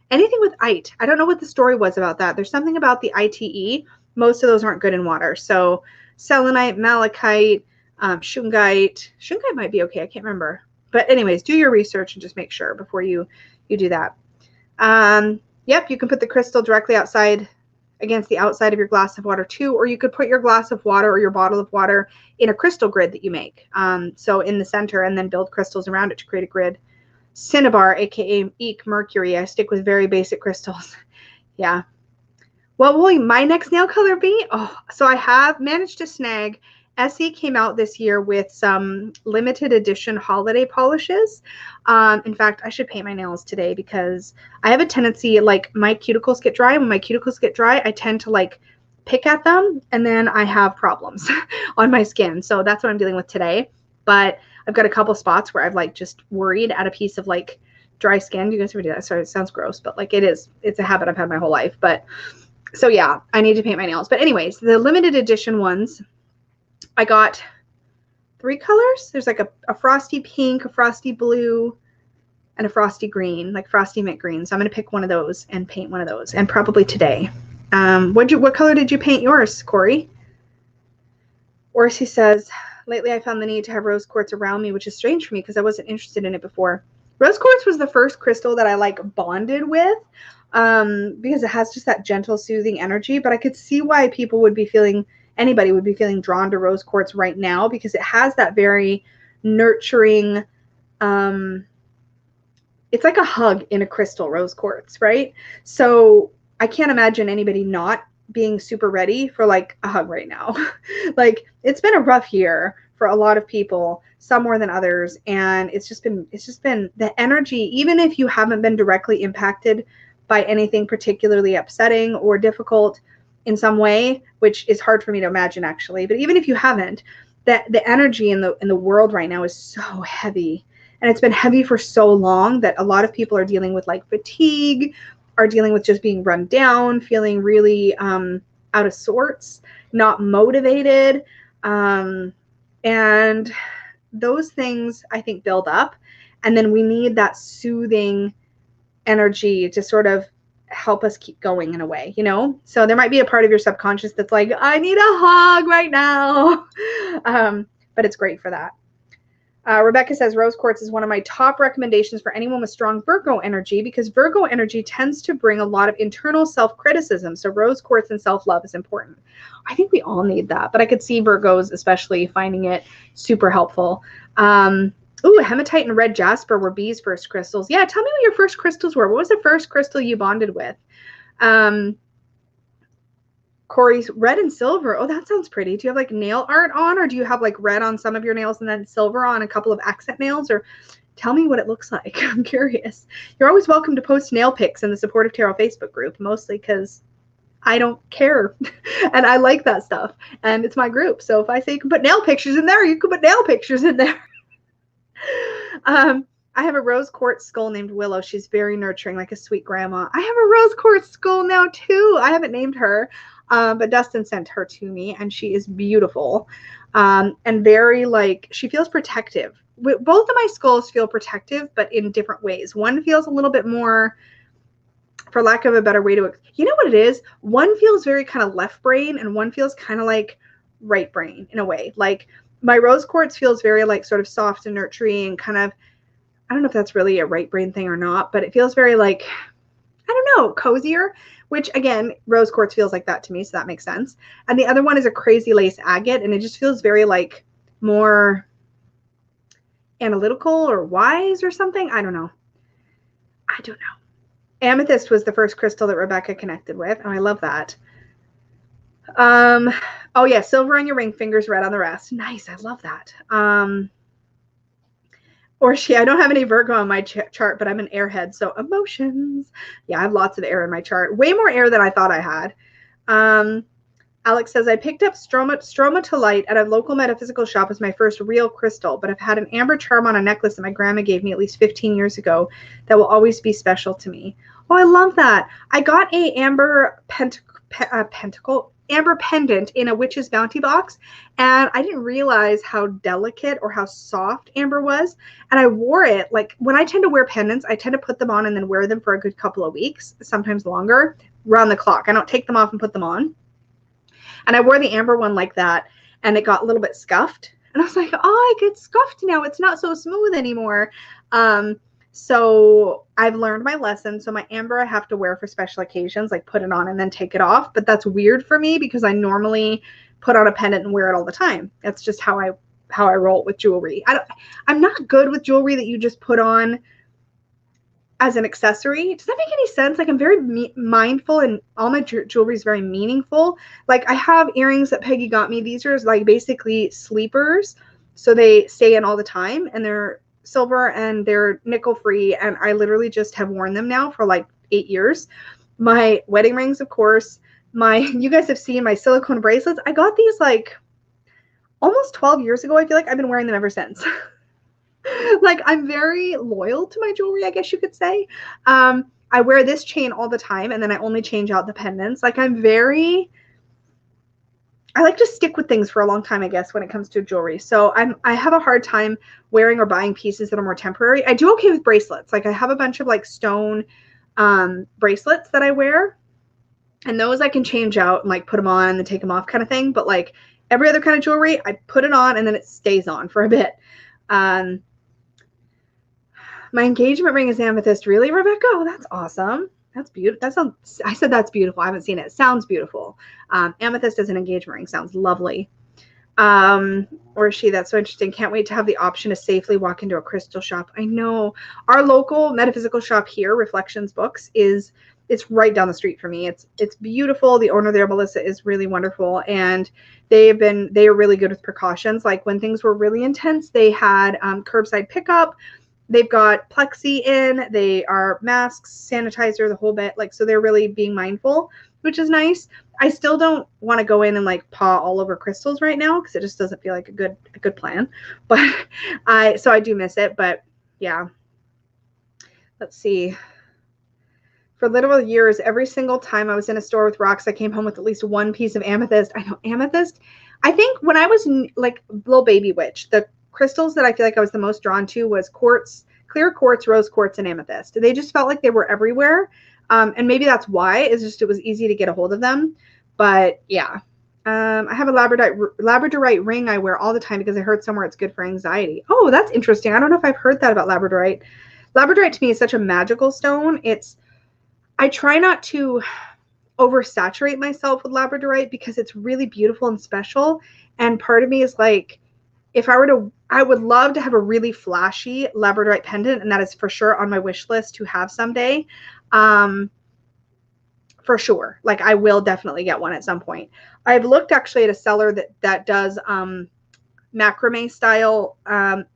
Anything with "ite." I don't know what the story was about that. There's something about the "ite." Most of those aren't good in water. So selenite, malachite, shungite. Shungite might be okay. I can't remember. But anyways, do your research and just make sure before you do that. Yep, you can put the crystal directly outside against the outside of your glass of water too, or you could put your glass of water or your bottle of water in a crystal grid that you make. So in the center, and then build crystals around it to create a grid. Cinnabar, aka Eek Mercury. I stick with very basic crystals. Yeah. What will my next nail color be? Oh, so I have managed to snag. Essie came out this year with some limited edition holiday polishes. In fact, I should paint my nails today because I have a tendency, like my cuticles get dry. When my cuticles get dry, I tend to like pick at them and then I have problems on my skin. So that's what I'm dealing with today. But I've got a couple spots where I've like just worried at a piece of like dry skin. Do you guys ever do that? Sorry, it sounds gross, but like it's a habit I've had my whole life. But so yeah, I need to paint my nails. But anyways, the limited edition ones, I got 3 colors. There's like a frosty pink, a frosty blue, and a frosty green, like frosty mint green. So I'm going to pick one of those and paint one of those, and probably today. What color did you paint yours, Corey? Orsi says, lately I found the need to have rose quartz around me, which is strange for me because I wasn't interested in it before. Rose quartz was the first crystal that I like bonded with because it has just that gentle, soothing energy. But I could see why people would be feeling, anybody would be feeling drawn to rose quartz right now because it has that very nurturing, it's like a hug in a crystal, rose quartz, right? So I can't imagine anybody not being super ready for like a hug right now. Like it's been a rough year for a lot of people, some more than others, and it's just been the energy, even if you haven't been directly impacted by anything particularly upsetting or difficult in some way, which is hard for me to imagine actually, but even if you haven't, that the energy in the world right now is so heavy, and it's been heavy for so long that a lot of people are dealing with like fatigue, are dealing with just being run down, feeling really out of sorts, not motivated. And those things I think build up. And then we need that soothing energy to sort of help us keep going in a way, you know? So there might be a part of your subconscious that's like, I need a hug right now. But it's great for that. Rebecca says, rose quartz is one of my top recommendations for anyone with strong Virgo energy because Virgo energy tends to bring a lot of internal self-criticism. So rose quartz and self-love is important. I think we all need that, but I could see Virgos especially finding it super helpful. Ooh, hematite and red jasper were B's first crystals. Yeah, tell me what your first crystals were. What was the first crystal you bonded with? Corey's red and silver. Oh, that sounds pretty. Do you have like nail art on, or do you have like red on some of your nails and then silver on a couple of accent nails? Or tell me what it looks like. I'm curious. You're always welcome to post nail pics in the Supportive Tarot Facebook group, mostly because I don't care and I like that stuff and it's my group. So if I say you can put nail pictures in there, you can put nail pictures in there. I have a rose quartz skull named Willow. She's very nurturing, like a sweet grandma. I have a rose quartz skull now too. I haven't named her. But Dustin sent her to me, and she is beautiful, and very like, she feels protective. Both of my skulls feel protective, but in different ways. One feels a little bit more, for lack of a better way to, you know what it is? One feels very kind of left brain, and one feels kind of like right brain in a way. Like my rose quartz feels very like sort of soft and nurturing and kind of, I don't know if that's really a right brain thing or not, but it feels very like, I don't know, cozier, which again, rose quartz feels like that to me, so that makes sense. And the other one is a crazy lace agate, and it just feels very like more analytical or wise or something. I don't know. Amethyst was the first crystal that Rebecca connected with, and I love that. Oh yeah, silver on your ring, fingers red on the rest. Nice, I love that. I don't have any Virgo on my chart, but I'm an airhead, so emotions. Yeah, I have lots of air in my chart. Way more air than I thought I had. Alex says, I picked up stromatolite at a local metaphysical shop as my first real crystal, but I've had an amber charm on a necklace that my grandma gave me at least 15 years ago that will always be special to me. Oh, I love that. I got a amber amber pendant in a witch's bounty box, and I didn't realize how delicate or how soft amber was, and I wore it. Like when I tend to wear pendants, I tend to put them on and then wear them for a good couple of weeks, sometimes longer, round the clock. I don't take them off and put them on. And I wore the amber one like that, and it got a little bit scuffed, and I was like, oh, I get scuffed now, it's not so smooth anymore. So I've learned my lesson. So my amber I have to wear for special occasions, like put it on and then take it off. But that's weird for me because I normally put on a pendant and wear it all the time. That's just how I roll with jewelry. I'm not good with jewelry that you just put on as an accessory. Does that make any sense? Like I'm very mindful, and all my jewelry is very meaningful. Like I have earrings that Peggy got me. These are like basically sleepers. So they stay in all the time, and they're silver and they're nickel free, and I literally just have worn them now for like 8 years. My wedding rings, of course, you guys have seen my silicone bracelets. I got these like almost 12 years ago. I feel like I've been wearing them ever since. Like I'm very loyal to my jewelry, I guess you could say. I wear this chain all the time, and then I only change out the pendants. Like I like to stick with things for a long time, I guess, when it comes to jewelry. So I have a hard time wearing or buying pieces that are more temporary. I do okay with bracelets. Like I have a bunch of like stone bracelets that I wear, and those I can change out and like put them on and then take them off kind of thing. But like every other kind of jewelry, I put it on and then it stays on for a bit. My engagement ring is amethyst. Really, Rebecca? Oh, that's awesome. That's beautiful. I said that's beautiful. I haven't seen it. It sounds beautiful. Amethyst as an engagement ring sounds lovely. Or is she? That's so interesting. Can't wait to have the option to safely walk into a crystal shop. I know our local metaphysical shop here, Reflections Books, it's right down the street for me. It's beautiful. The owner there, Melissa, is really wonderful, and they are really good with precautions. Like when things were really intense, they had curbside pickup. They've got plexi in, they are masks, sanitizer, the whole bit. Like, so they're really being mindful, which is nice. I still don't want to go in and like paw all over crystals right now because it just doesn't feel like a good plan. But so I do miss it. But yeah, let's see. For literal years, every single time I was in a store with rocks, I came home with at least one piece of amethyst. I know amethyst. I think when I was like little baby witch, the crystals that I feel like I was the most drawn to was quartz, clear quartz, rose quartz, and amethyst. They just felt like they were everywhere. And maybe that's why. It's just, it was easy to get a hold of them. But yeah. I have a Labradorite ring I wear all the time because I heard somewhere it's good for anxiety. Oh, that's interesting. I don't know if I've heard that about Labradorite. Labradorite to me is such a magical stone. I try not to oversaturate myself with Labradorite because it's really beautiful and special. And part of me is like, if I would love to have a really flashy Labradorite pendant, and that is for sure on my wish list to have someday. For sure. Like I will definitely get one at some point. I've looked actually at a seller that does macrame style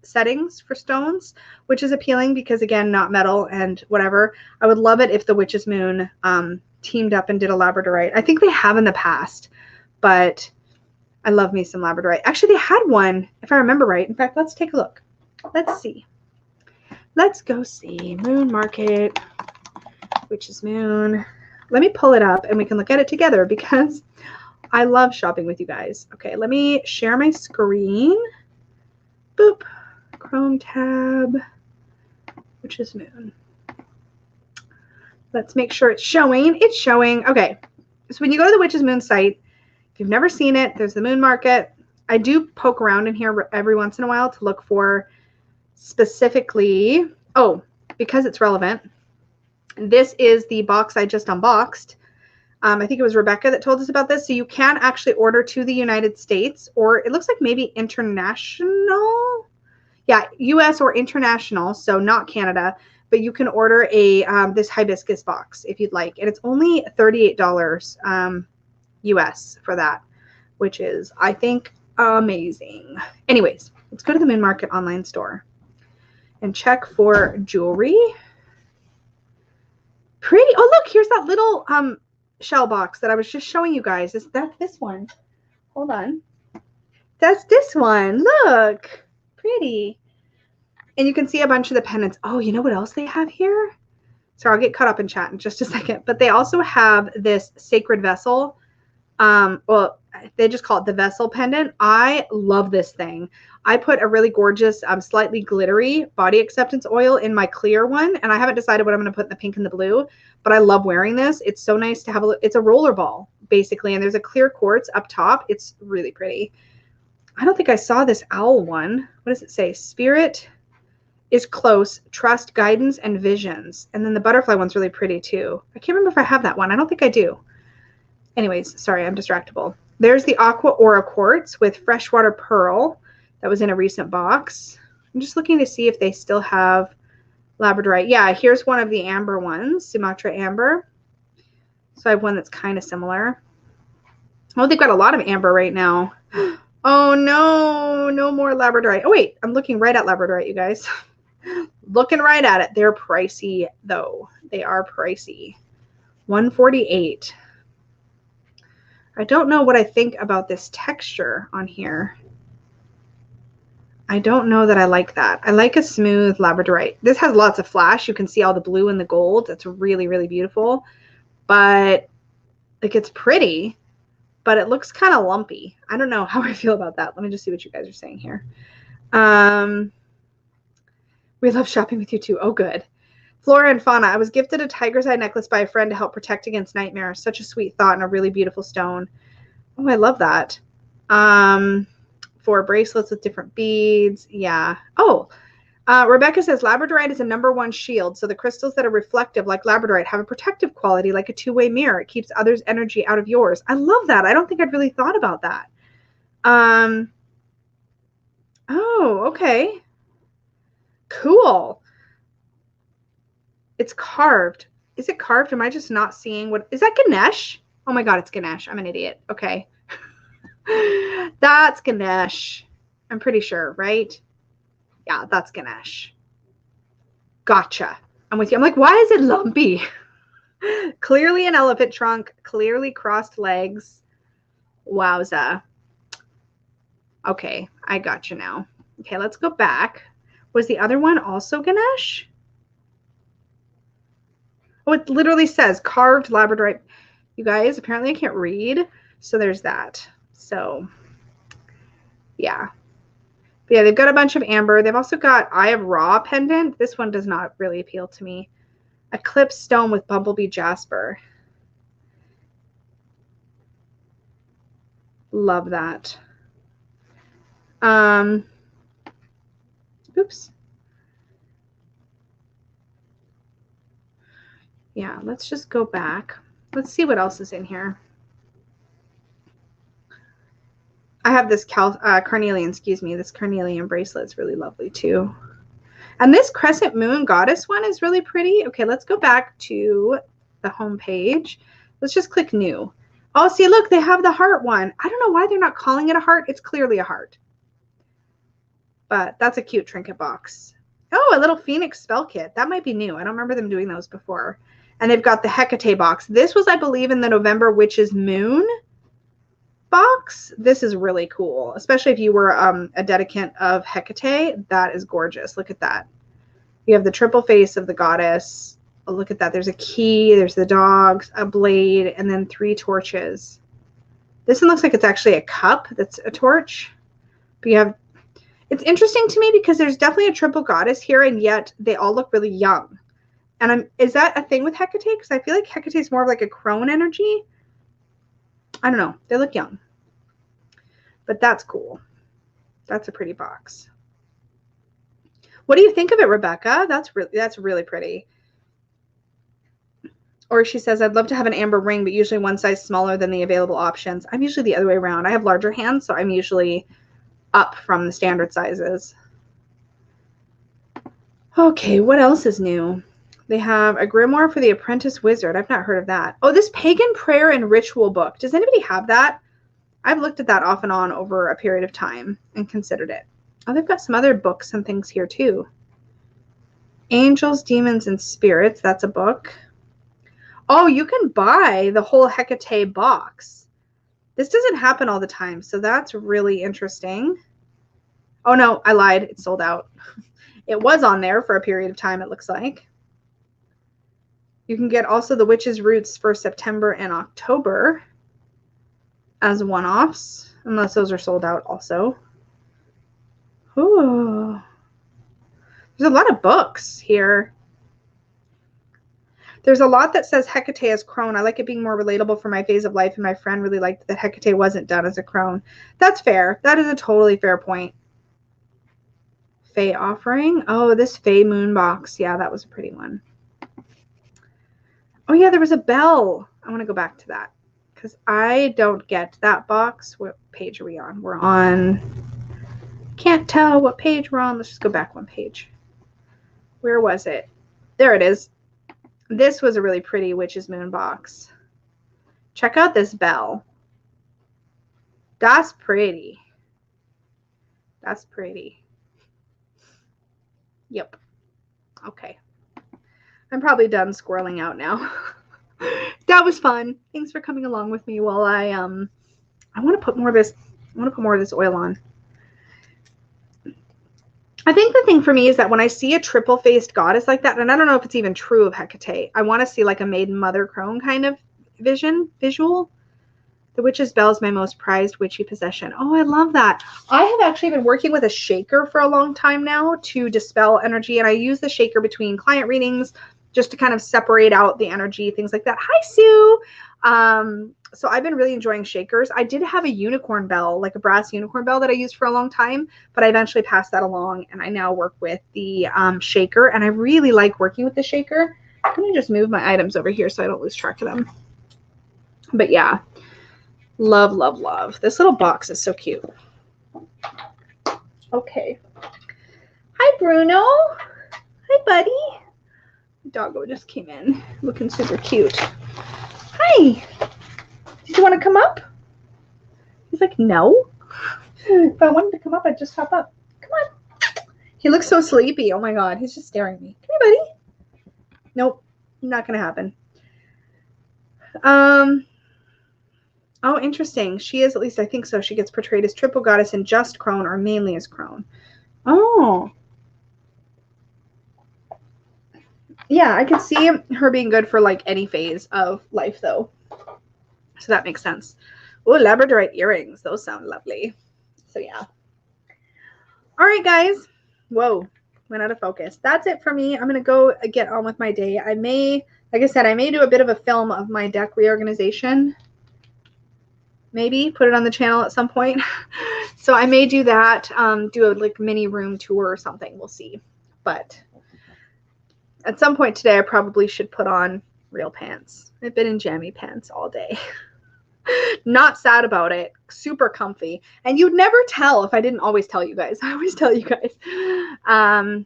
settings for stones, which is appealing because again, not metal and whatever. I would love it if the Witch's Moon teamed up and did a Labradorite. I think they have in the past, but I love me some Labradorite. Actually, they had one, if I remember right. In fact, let's take a look. Let's see. Let's go see. Moon Market, Witch's Moon. Let me pull it up and we can look at it together because I love shopping with you guys. Okay, let me share my screen. Boop. Chrome tab, which is Moon. Let's make sure it's showing. It's showing. Okay, so when you go to the Witch's Moon site, if you've never seen it, there's the Moon Market. I do poke around in here every once in a while to look for specifically, oh, because it's relevant. This is the box I just unboxed. I think it was Rebecca that told us about this. So you can actually order to the United States, or it looks like maybe international. Yeah, US or international, so not Canada, but you can order a this hibiscus box if you'd like. And it's only $38 US for that, which is, I think, amazing. Anyways, let's go to the Moon Market online store and check for jewelry. Pretty. Oh, look, here's that little shell box that I was just showing you guys. That's this one. Hold on. That's this one. Look. Pretty. And you can see a bunch of the pendants. Oh, you know what else they have here? Sorry, I'll get caught up in chat in just a second. But they also have this sacred vessel. Well, they just call it the vessel pendant. I love this thing. I put a really gorgeous, slightly glittery body acceptance oil in my clear one. And I haven't decided what I'm going to put in the pink and the blue. But I love wearing this. It's so nice to have it's a roller ball, basically. And there's a clear quartz up top. It's really pretty. I don't think I saw this owl one. What does it say? Spirit is close, trust, guidance, and visions. And then the butterfly one's really pretty too. I can't remember if I have that one. I don't think I do. Anyways, sorry, I'm distractible. There's the Aqua Aura Quartz with freshwater pearl that was in a recent box. I'm just looking to see if they still have Labradorite. Yeah, here's one of the amber ones, Sumatra Amber. So I have one that's kind of similar. Oh, they've got a lot of amber right now. Oh no, no more Labradorite. Oh wait, I'm looking right at Labradorite, you guys. Looking right at it. They're pricey though. They are pricey. $148. I don't know what I think about this texture on here. I don't know that I like that. I like a smooth Labradorite. This has lots of flash. You can see all the blue and the gold. That's really, really beautiful. But like, it's pretty, but it looks kind of lumpy. I don't know how I feel about that. Let me just see what you guys are saying here. We love shopping with you too. Oh, good. Flora and Fauna. I was gifted a tiger's eye necklace by a friend to help protect against nightmares. Such a sweet thought and a really beautiful stone. Oh, I love that. For bracelets with different beads. Yeah. Oh, Rebecca says Labradorite is a #1 shield. So the crystals that are reflective like Labradorite have a protective quality like a two-way mirror. It keeps others' energy out of yours. I love that. I don't think I'd really thought about that. Oh, okay. Cool. It's carved. Is it carved? Am I just not seeing what? Is that Ganesh? Oh my God, it's Ganesh. I'm an idiot. Okay. That's Ganesh. I'm pretty sure, right? Yeah, that's Ganesh. Gotcha. I'm with you. I'm like, why is it lumpy? Clearly an elephant trunk. Clearly crossed legs. Wowza. Okay, I gotcha now. Okay, let's go back. Was the other one also Ganesh? Oh, it literally says carved Labradorite. You guys, apparently I can't read. So there's that. So, yeah. But yeah, they've got a bunch of amber. They've also got Eye of Ra pendant. This one does not really appeal to me. Eclipse stone with bumblebee jasper. Love that. Oops. Yeah, let's just go back. Let's see what else is in here. I have this carnelian, excuse me, this carnelian bracelet is really lovely too. And this crescent moon goddess one is really pretty. Okay, let's go back to the home page. Let's just click new. Oh, see, look, they have the heart one. I don't know why they're not calling it a heart. It's clearly a heart. But that's a cute trinket box. Oh, a little Phoenix spell kit. That might be new. I don't remember them doing those before. And they've got the Hecate box. This was, I believe, in the November Witch's Moon box. This is really cool, especially if you were a dedicant of Hecate. That is gorgeous. Look at that. You have the triple face of the goddess. Oh, look at that. There's a key, there's the dogs, a blade, and then 3 torches. This one looks like it's actually a cup that's a torch. But you have, it's interesting to me because there's definitely a triple goddess here, and yet they all look really young. And is that a thing with Hecate? Because I feel like Hecate is more of like a crone energy. I don't know. They look young. But that's cool. That's a pretty box. What do you think of it, Rebecca? That's really pretty. Or she says, I'd love to have an amber ring, but usually one size smaller than the available options. I'm usually the other way around. I have larger hands, so I'm usually up from the standard sizes. Okay, what else is new? They have a grimoire for the apprentice wizard. I've not heard of that. Oh, this pagan prayer and ritual book. Does anybody have that? I've looked at that off and on over a period of time and considered it. Oh, they've got some other books and things here too. Angels, Demons, and Spirits. That's a book. Oh, you can buy the whole Hecate box. This doesn't happen all the time, so that's really interesting. Oh no, I lied. It's sold out. It was on there for a period of time, it looks like. You can get also the Witch's Roots for September and October as one-offs, unless those are sold out also. Ooh. There's a lot of books here. There's a lot that says Hecate as crone. I like it being more relatable for my phase of life, and my friend really liked that Hecate wasn't done as a crone. That's fair. That is a totally fair point. Fae Offering. Oh, this Fae Moon box. Yeah, that was a pretty one. Oh, yeah, there was a bell. I want to go back to that because I don't get that box. What page are we on? We're on... Can't tell what page we're on. Let's just go back one page. Where was it? There it is. This was a really pretty Witch's Moon box. Check out this bell. That's pretty. That's pretty. Yep. Okay. I'm probably done squirreling out now. That was fun. Thanks for coming along with me while I want to put more of this. I want to put more of this oil on. I think the thing for me is that when I see a triple-faced goddess like that, and I don't know if it's even true of Hecate, I want to see like a maiden mother crone kind of visual. The Witch's Bell is my most prized witchy possession. Oh, I love that. I have actually been working with a shaker for a long time now to dispel energy, and I use the shaker between client readings just to kind of separate out the energy, things like that. Hi, Sue. So I've been really enjoying shakers. I did have a unicorn bell, like a brass unicorn bell that I used for a long time, but I eventually passed that along, and I now work with the shaker, and I really like working with the shaker. Let me just move my items over here so I don't lose track of them. But yeah, love, love, love. This little box is so cute. Okay. Hi, Bruno. Hi, buddy. Doggo just came in looking super cute. Hi. Did you want to come up? He's like, no. If I wanted to come up, I'd just hop up. Come on. He looks so sleepy. Oh my God. He's just staring at me. Come here, buddy. Nope. Not going to happen. Oh, interesting. She is, at least I think so. She gets portrayed as triple goddess and just crone, or mainly as crone. Oh. Yeah, I could see her being good for like any phase of life though. So that makes sense. Oh, Labradorite earrings. Those sound lovely. So yeah. All right, guys. Whoa, went out of focus. That's it for me. I'm going to go get on with my day. I may, like I said, I may do a bit of a film of my deck reorganization. Maybe put it on the channel at some point. So I may do that, do a like mini room tour or something. We'll see. But at some point today, I probably should put on real pants. I've been in jammy pants all day. Not sad about it. Super comfy. And you'd never tell if I didn't always tell you guys. I always tell you guys.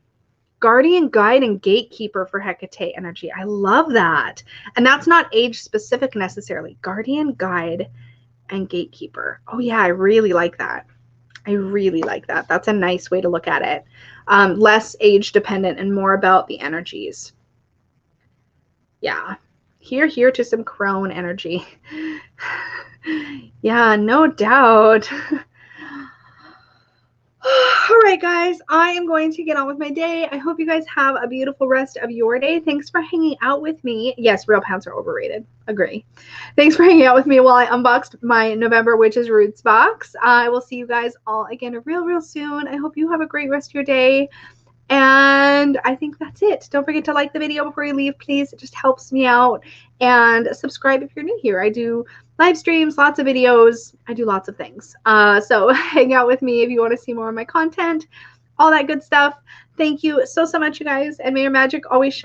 Guardian, Guide, and Gatekeeper for Hecate energy. I love that. And that's not age specific necessarily. Guardian, Guide, and Gatekeeper. Oh yeah, I really like that. I really like that. That's a nice way to look at it. Less age dependent and more about the energies. Yeah. Here to some crone energy. Yeah, no doubt. All right, guys, I am going to get on with my day. I hope you guys have a beautiful rest of your day. Thanks for hanging out with me. Yes, real pants are overrated. Agree. Thanks for hanging out with me while I unboxed my November Witches Roots box. I will see you guys all again real soon. I hope you have a great rest of your day. And I think that's it. Don't forget to like the video before you leave, please. It just helps me out. And subscribe if you're new here. I do live streams, lots of videos. I do lots of things. So hang out with me if you want to see more of my content, all that good stuff. Thank you so much, you guys. And may your magic always shine.